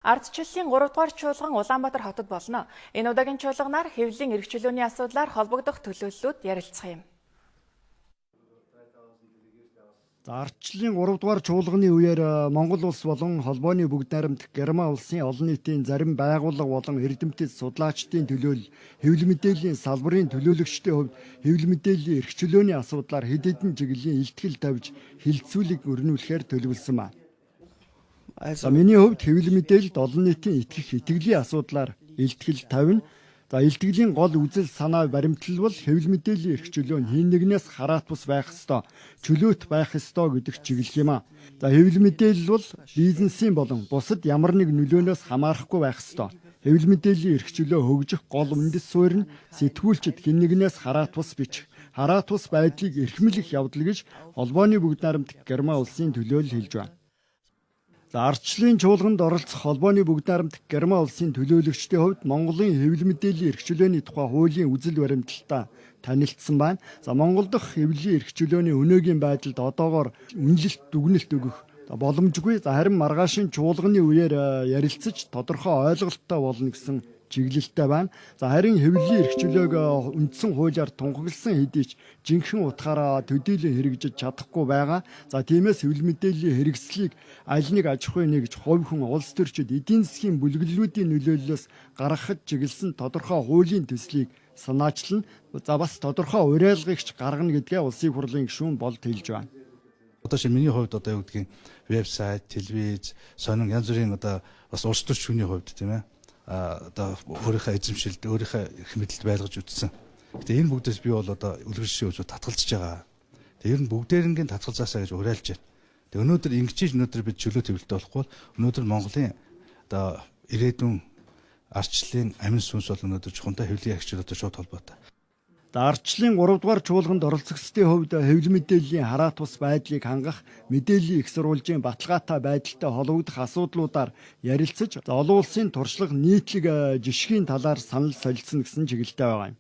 Ардчилсан 3 дугаар чуулган Улаанбаатар хотод болно. Энэ удаагийн чуулганаар хэвлэлийн эрх чөлөөний асуудлаар холбогдох төлөөллүүд ярилцах юм. Ардчлалын 3 дугаар чуулганы үеэр Монгол улс болон холбооны бүгд найрамдах Герман улсын олон нийтийн зарим байгууллага болон эрдэмтэд судлаачдын төлөөлөл хэвлэл мэдээллийн салбарын төлөөлөгчдийн хувьд хэвлэл мэдээллийн эрх чөлөөний асуудлаар хэд хэдэн чиглэлийн илтгэл тавьж хилцүүлэг өрнүүлэхээр төлөвлөсөн ба. Миний хувьд хэвлэл мэдээлэлд олон нийтийн итгэх итгэлийн асуудлаар илтгэл тавина. Илтгэлийн гол үзэл санаа баримтлал бол хэвлэл мэдээллийн эрх чөлөө нь хэн нэгнээс хараат бус байх ёстой, чөлөөт байх ёстой гэдэг чиглэл юм а. Хэвлэл мэдээлэл бол бизнесийн болон бусад ямар нэг нөлөөнөөс хамаарахгүй байх ёстой. Хэвлэл мэдээллийн эрх чөлөө хөгжих гол үндэс суурь нь сэтгүүлчид хэн нэгнээс хараат бус бичих, хараат бус байдлыг эрхэмлэх явдал гэж холбооны бүгд найрамдах Герман улсын төлөөлөл хэлж байна. Ардчлалын чуулганд оролцох холбооны бүгд найрамдах Герман улсын төлөөлөгчдийн хувьд Монголын хэвлэл мэдээллийн эрх чөлөөний тухай хуулийн үзэл баримталтай танилцсан байна. Монгол дахь хэвлэлийн эрх чөлөөний өнөөгийн байдалд одоогоор үнэлэлт дүгнэлт өгөх боломжгүй. Харин маргаашийн чуулганы үеэр ярилцаж тодорхой ойлголттой болно гэсэн чиглэлтэй байна. Харин хэвлэлийн эрх чөлөөг үндсэн хуулиар тунхагласан хэдий ч жинхэнэ утгаараа төдийлөн хэрэгжиж чадахгүй байгаа. Тиймээс хэвлэл мэдээллийн хэрэгслийг аль нэг аж ахуйн нэгж хувь хүн улс төрчид эдийн засгийн бүлэглэлүүдийн нөлөөллөөс гаргахад чиглэсэн тодорхой хуулийн төслийг санаачлан бас тодорхой уриалгагч гаргана гэдгээ улсын хурлын гишүүн болд хэлж байна. Одоо шинэ миний хувьд одоо юу гэдгийг вебсайт, телевиз, сонин янз бүрийн одоо бас улс төрч хүний хувьд тийм ээ одоо өөрийнхөө эзэмшилд өөрийнхөө эрх мэдэлд байлгаж үтсэн. Гэтэ энэ бүгдээс би бол одоо үлгэршийн үзүү татгалзаж байгаа. Тэгээ ер нь бүгдээрнгийн татгалзаасаа гэж уриалж байна. Тэгээ өнөөдөр ингэж өнөөдөр бид чөлөө төвлөлтөй болохгүй өнөөдөр Монголын одоо ирээдүйн ардчлалын амин сүнс бол өнөөдөр чухамдаа хэвлэлийн эрх чөлөөтэй шууд холбоотой. Ардчлалын 3 дугаар чуулганд оролцогчдын хувьд хэвлэл мэдээллийн хараат бус байдлыг хангах, мэдээллийн их сурвалжийн баталгаатай байдалтай холбогдох асуудлуудаар ярилцаж, олон улсын туршлага нийтлэг жишгийн талаар санал солилцсон гэсэн чиглэлтэй байгаа юм.